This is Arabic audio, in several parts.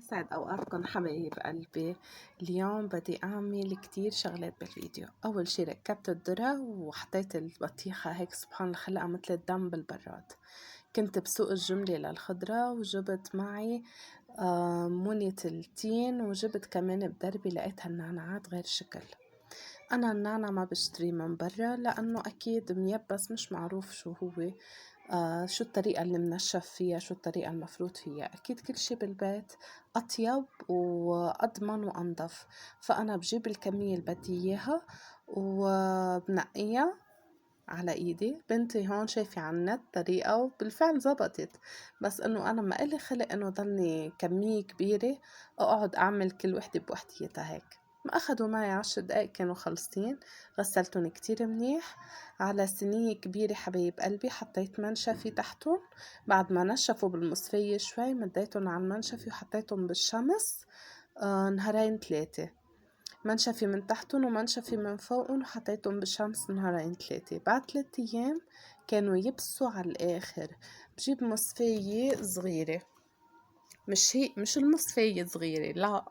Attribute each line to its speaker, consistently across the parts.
Speaker 1: يسعد أوقاتكم حبايب قلبي. اليوم بدي أعمل كتير شغلات بالفيديو. أول شي ركبت الذرة وحطيت البطيخة هيك سبحان الله خلقها مثل الدم بالبراد. كنت بسوق الجملة للخضرة وجبت معي مونة التين وجبت كمان بدربي لقيتها النعناعات غير شكل. أنا النعنع ما بشتريه من برا لأنه أكيد ميبس مش معروف شو هو، شو الطريقة اللي منشف فيها، شو الطريقة المفروض فيها. أكيد كل شي بالبيت أطيب وأضمن وأنظف، فأنا بجيب الكمية اللي بدي إياها وبنقيها على ايدي. بنتي هون شايفة على النت طريقة وبالفعل زبطت، بس انه انا ما إلي خلق انه ضلني كمية كبيرة اقعد اعمل كل وحدة بوحديتها هيك. ما اخدوا معي 10 دقايق كانوا خلصين. غسلتهم كتير منيح على صينية كبيرة حبايب قلبي، حطيت منشفي تحتهم. بعد ما نشفوا بالمصفية شوي مديتهم على المنشفي وحطيتهم بالشمس نهارين 3. منشفي من تحتن ومنشفي من فوقن وحطيتهم بالشمس نهارين 3. بعد 3 أيام كانوا يبسوا على الآخر. بجيب مصفية صغيرة، مش المصفية صغيرة، لا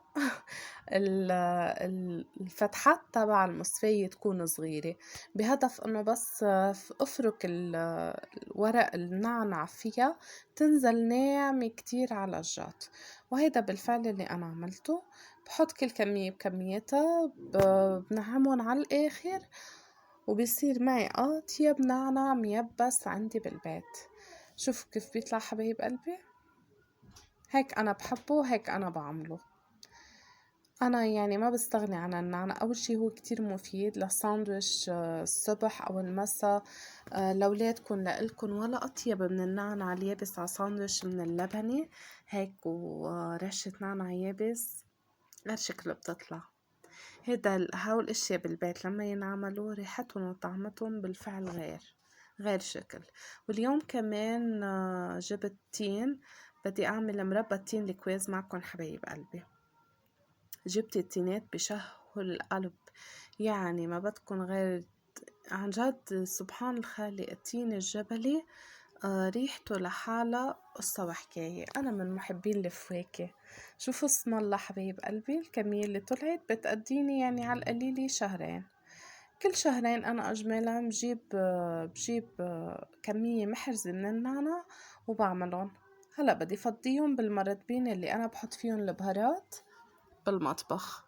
Speaker 1: الفتحات تبع المصفية تكون صغيرة، بهدف انه بس افرك الورق النعنع فيها تنزل ناعمة كتير على الجات. وهيدا بالفعل اللي انا عملته. بحط كل كمية بكميتها، بنعمهم على الاخر وبيصير معي اطيب نعنع ميبس عندي بالبيت. شوفوا كيف بيطلع حبايب قلبي، هيك أنا بحبه وهيك أنا بعمله. أنا يعني ما بستغني عن النعناع. أول شي هو كتير مفيد للساندويش الصبح أو المساء. لولادكن لإلكن ولا أطيب من النعناع اليابس على ساندويش من اللبنة هيك ورشة نعناع يابس غير شكل بتطلع. هول الاشياء بالبيت لما ينعملوا ريحتهم وطعمتهم بالفعل غير شكل. واليوم كمان جبت تين، بدي اعمل مربى تين الكويز معكم حبايب قلبي. جبت التينات بشهوا القلب، يعني ما بدكن غير. عن جد سبحان الخالق التين الجبلي ريحته لحالها قصة وحكاية. أنا من محبين الفواكه. شوفوا اسم الله حبايب قلبي، الكمية اللي طلعت بتقديني يعني على القليلة شهرين. كل شهرين أنا أجمالا بجيب كمية محرزة من النعناع وبعملهم. هلأ بدي فضيهم بالمرتبين اللي أنا بحط فيهم البهارات بالمطبخ.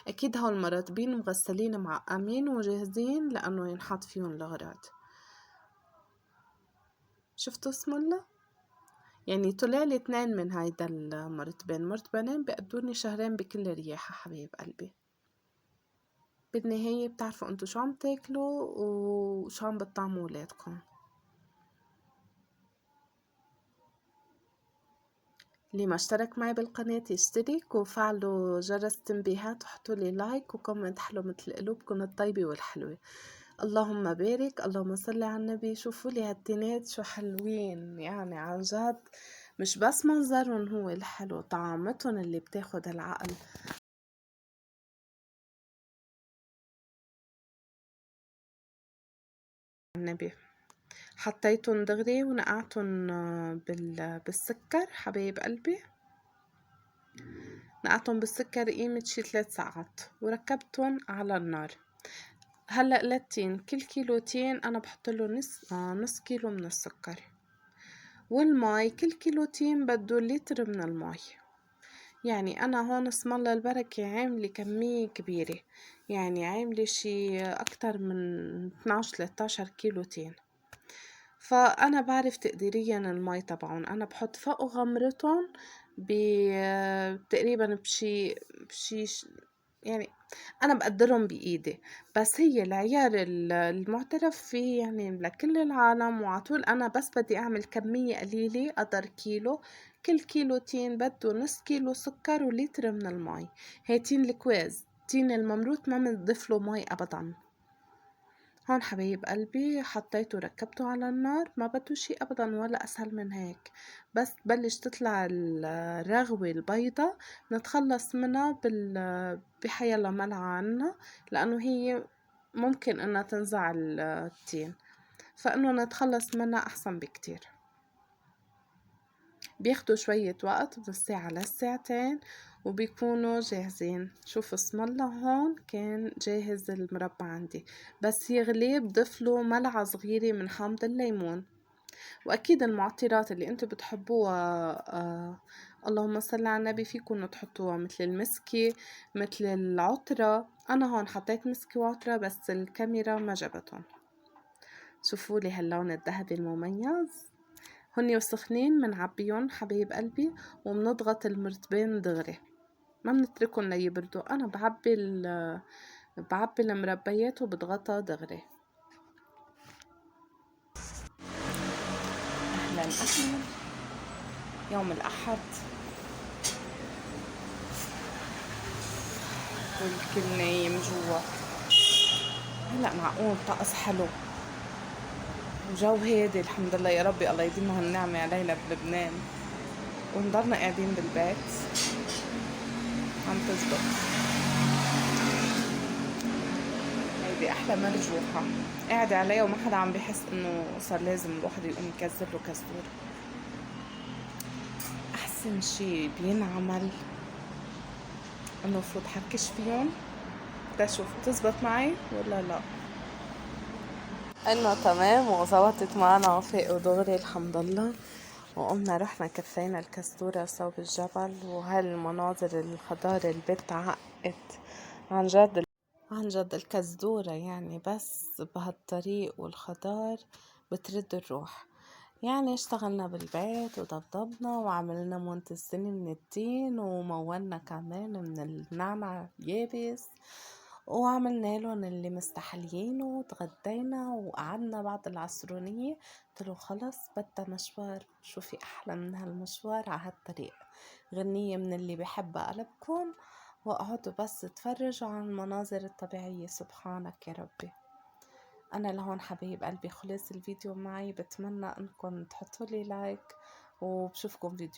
Speaker 1: أكيد هول المرتبين مغسلين معقمين وجاهزين لأنه ينحط فيهم الأغراض. شفتوا اسم الله؟ يعني طلعلي 2 من هيدا المرتبين، مرتبين بيقدرني شهرين بكل رياحة حبايب قلبي. بالنهاية بتعرفوا انتو شو عم تاكلوا وشو عم بتطعموا ولادكم. اللي ما اشترك معي بالقناة يشترك وفعلوا جرس التنبيهات وحطوا لي لايك وكومنت حلو مثل قلوبكم الطيبة والحلوة. اللهم بارك، اللهم صل على النبي. شوفوا لي هالتنات شو حلوين، يعني عن جد مش بس منظرهم هو الحلو، طعمتهم اللي بتاخد العقل. النبي حطيتهم دغري ونقعتهم بالسكر حبايب قلبي. نقعتهم بالسكر قيمة شي 3 ساعات وركبتهم على النار. هلأ للتين، كل كيلو تين أنا بحطله نص كيلو من السكر. والماي كل كيلو تين بده لتر من الماي. يعني أنا هون اسم الله البركة عاملة كمية كبيرة، يعني عاملة شي أكتر من 12-13 كيلو تين. فأنا بعرف تقديريا المي تبعهم. أنا بحط فوق غمرتهم تقريبا بشي يعني أنا بقدرهم بإيدي، بس هي العيار المعترف فيه يعني لكل العالم. وعطول أنا بس بدي أعمل كمية قليلة قدر كيلو. كل كيلو تين بده نص كيلو سكر ولتر من المي. هي تين الكويز، تين الممروت ما منضيفله مي أبدا. هون حبايب قلبي حطيته وركبته على النار، ما بده شي ابدا ولا اسهل من هيك. بس تبلش تطلع الرغوة البيضة نتخلص منها بحيلا ملعقة عنا، لانه هي ممكن انها تنزع التين، فانه نتخلص منها احسن بكتير. بياخدوا شوية وقت من الساعة للساعتين وبيكونوا جاهزين. شوفوا اسم الله هون كان جاهز المربى عندي، بس يغلي بضيفله ملعقة صغيرة من حامض الليمون. واكيد المعطرات اللي انتوا بتحبوها اللهم صل على النبي فيكم تحطوها، مثل المسكي مثل العطرة. انا هون حطيت مسكي وعطرة بس الكاميرا ما جابتهم. شوفوا لي هاللون الذهبي المميز. هني وسخنين منعبيهم حبايب قلبي ومنضغط المرتبين دغري، ما بنتركهم ليبردوا. انا بعبي المربيات وبضغطها دغري. اهلا اهلا. يوم الاحد والكل نايم جوا. هلا معقول طقس حلو وجو هادي الحمد لله. يا ربي الله يديمها النعمة علينا بلبنان ونضلنا قاعدين بالبيت. عم تزبط. هيدي احلى مرجوحة قاعدة عليها وما حدا عم بيحس انه صار لازم الواحد يقوم يكسر له كسور. احسن شي بينعمل انه فوت حركش فيهم تشوف تزبط معي ولا لا. انه تمام وزبطت معنا وفاء ودغري الحمد لله. وقمنا رحنا كفينا الكستورة صوب الجبل وهالمناظر الخضار البيت عقت عن جد. عن جد الكزدورة يعني بس بهالطريق والخضار بترد الروح. يعني اشتغلنا بالبيت وضبضبنا وعملنا منتزين من التين ومولنا كمان من النعنع اليابس وعملنا لهم اللي مستحليين وتغدينا وقعدنا بعد العصرونية. قلتلو خلص بدها مشوار، شو في أحلى من هالمشوار عهالطريق. غنية من اللي بحبها قلبكم واقعدوا بس تفرجوا عن المناظر الطبيعية. سبحانك يا ربي. انا لهون حبايب قلبي خلص الفيديو معي. بتمنى انكم تحطوا لي لايك وبشوفكم فيديو